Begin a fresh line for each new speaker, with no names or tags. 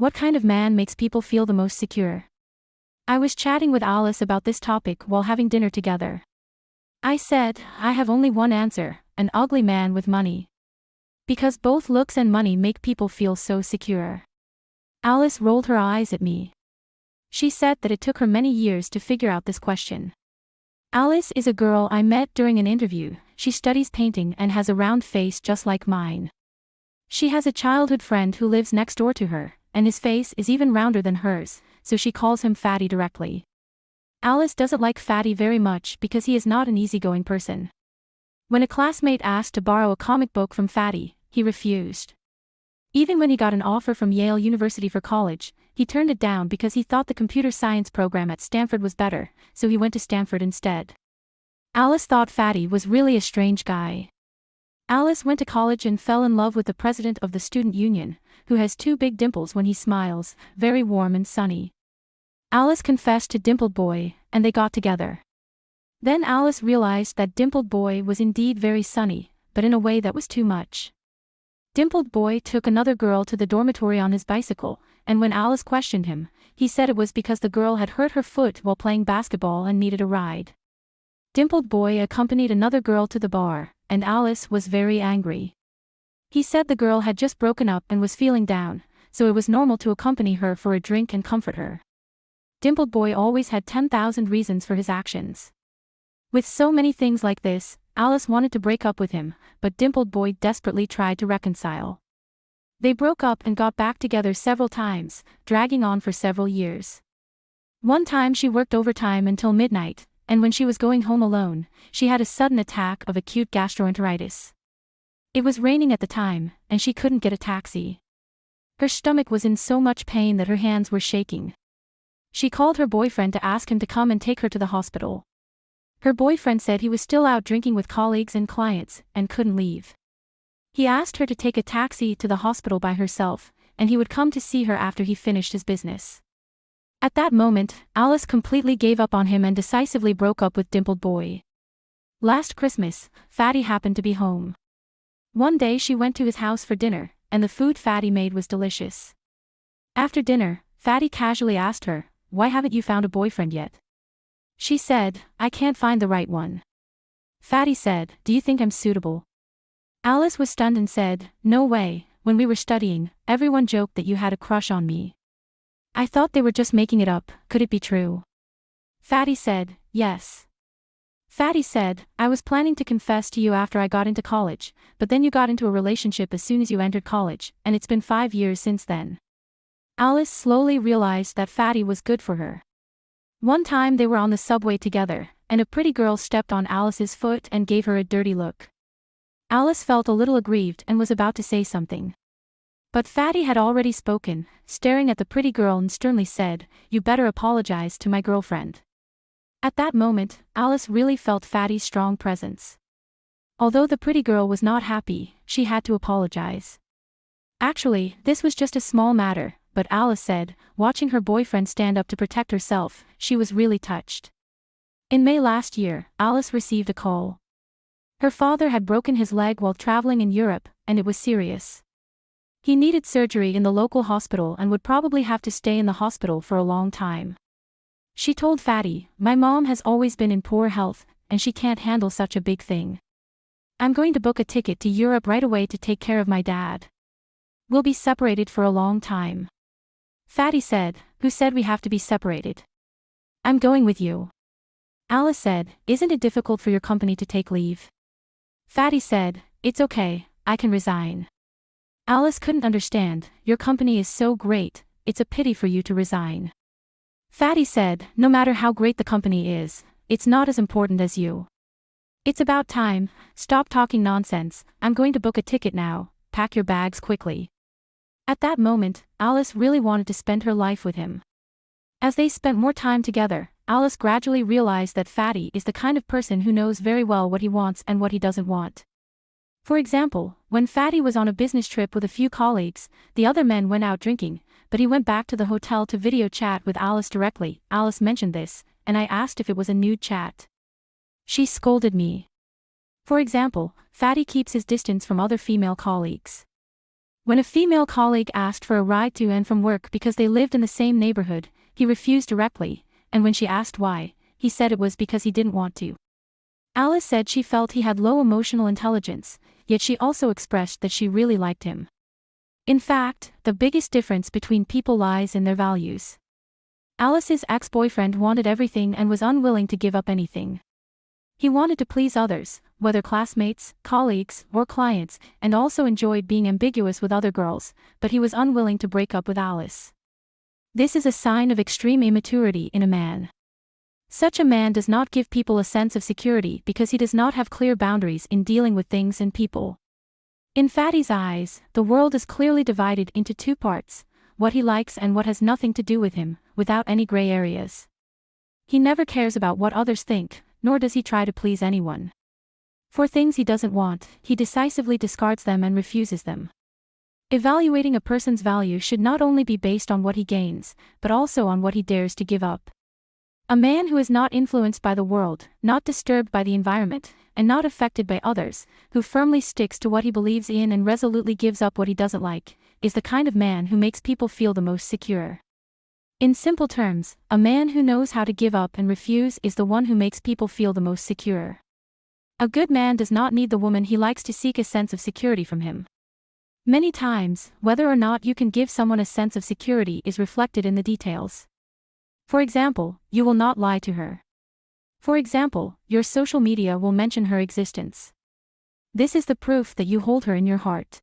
What kind of man makes people feel the most secure? I was chatting with Alice about this topic while having dinner together. I said, I have only one answer: an ugly man with money. Because both looks and money make people feel so secure. Alice rolled her eyes at me. She said that it took her many years to figure out this question. Alice is a girl I met during an interview. She studies painting and has a round face just like mine. She has a childhood friend who lives next door to her, and his face is even rounder than hers, so she calls him Fatty directly. Alice doesn't like Fatty very much because he is not an easygoing person. When a classmate asked to borrow a comic book from Fatty, he refused. Even when he got an offer from Yale University for college, he turned it down because he thought the computer science program at Stanford was better, so he went to Stanford instead. Alice thought Fatty was really a strange guy. Alice went to college and fell in love with the president of the student union, who has two big dimples when he smiles, very warm and sunny. Alice confessed to Dimpled Boy, and they got together. Then Alice realized that Dimpled Boy was indeed very sunny, but in a way that was too much. Dimpled Boy took another girl to the dormitory on his bicycle, and when Alice questioned him, he said it was because the girl had hurt her foot while playing basketball and needed a ride. Dimpled Boy accompanied another girl to the bar, and Alice was very angry. He said the girl had just broken up and was feeling down, so it was normal to accompany her for a drink and comfort her. Dimpled Boy always had 10,000 reasons for his actions. With so many things like this, Alice wanted to break up with him, but Dimpled Boy desperately tried to reconcile. They broke up and got back together several times, dragging on for several years. One time she worked overtime until midnight, and when she was going home alone, she had a sudden attack of acute gastroenteritis. It was raining at the time, and she couldn't get a taxi. Her stomach was in so much pain that her hands were shaking. She called her boyfriend to ask him to come and take her to the hospital. Her boyfriend said he was still out drinking with colleagues and clients, and couldn't leave. He asked her to take a taxi to the hospital by herself, and he would come to see her after he finished his business. At that moment, Alice completely gave up on him and decisively broke up with Dimpled Boy. Last Christmas, Fatty happened to be home. One day she went to his house for dinner, and the food Fatty made was delicious. After dinner, Fatty casually asked her, "Why haven't you found a boyfriend yet?" She said, "I can't find the right one." Fatty said, "Do you think I'm suitable?" Alice was stunned and said, "No way, when we were studying, everyone joked that you had a crush on me. I thought they were just making it up, could it be true?" Fatty said, "Yes." Fatty said, "I was planning to confess to you after I got into college, but then you got into a relationship as soon as you entered college, and it's been 5 years since then." Alice slowly realized that Fatty was good for her. One time they were on the subway together, and a pretty girl stepped on Alice's foot and gave her a dirty look. Alice felt a little aggrieved and was about to say something. But Fatty had already spoken, staring at the pretty girl and sternly said, "You better apologize to my girlfriend." At that moment, Alice really felt Fatty's strong presence. Although the pretty girl was not happy, she had to apologize. Actually, this was just a small matter, but Alice said, watching her boyfriend stand up to protect herself, she was really touched. In May last year, Alice received a call. Her father had broken his leg while traveling in Europe, and it was serious. He needed surgery in the local hospital and would probably have to stay in the hospital for a long time. She told Fatty, "My mom has always been in poor health, and she can't handle such a big thing. I'm going to book a ticket to Europe right away to take care of my dad. We'll be separated for a long time." Fatty said, "Who said we have to be separated? I'm going with you." Alice said, "Isn't it difficult for your company to take leave?" Fatty said, "It's okay, I can resign." Alice couldn't understand, "Your company is so great, it's a pity for you to resign." Fatty said, "No matter how great the company is, it's not as important as you. It's about time, stop talking nonsense, I'm going to book a ticket now, pack your bags quickly." At that moment, Alice really wanted to spend her life with him. As they spent more time together, Alice gradually realized that Fatty is the kind of person who knows very well what he wants and what he doesn't want. For example, when Fatty was on a business trip with a few colleagues, the other men went out drinking, but he went back to the hotel to video chat with Alice directly. Alice mentioned this, and I asked if it was a nude chat. She scolded me. For example, Fatty keeps his distance from other female colleagues. When a female colleague asked for a ride to and from work because they lived in the same neighborhood, he refused directly, and when she asked why, he said it was because he didn't want to. Alice said she felt he had low emotional intelligence, yet she also expressed that she really liked him. In fact, the biggest difference between people lies in their values. Alice's ex-boyfriend wanted everything and was unwilling to give up anything. He wanted to please others, whether classmates, colleagues, or clients, and also enjoyed being ambiguous with other girls, but he was unwilling to break up with Alice. This is a sign of extreme immaturity in a man. Such a man does not give people a sense of security because he does not have clear boundaries in dealing with things and people. In Fatty's eyes, the world is clearly divided into two parts, what he likes and what has nothing to do with him, without any gray areas. He never cares about what others think, nor does he try to please anyone. For things he doesn't want, he decisively discards them and refuses them. Evaluating a person's value should not only be based on what he gains, but also on what he dares to give up. A man who is not influenced by the world, not disturbed by the environment, and not affected by others, who firmly sticks to what he believes in and resolutely gives up what he doesn't like, is the kind of man who makes people feel the most secure. In simple terms, a man who knows how to give up and refuse is the one who makes people feel the most secure. A good man does not need the woman he likes to seek a sense of security from him. Many times, whether or not you can give someone a sense of security is reflected in the details. For example, you will not lie to her. For example, your social media will mention her existence. This is the proof that you hold her in your heart.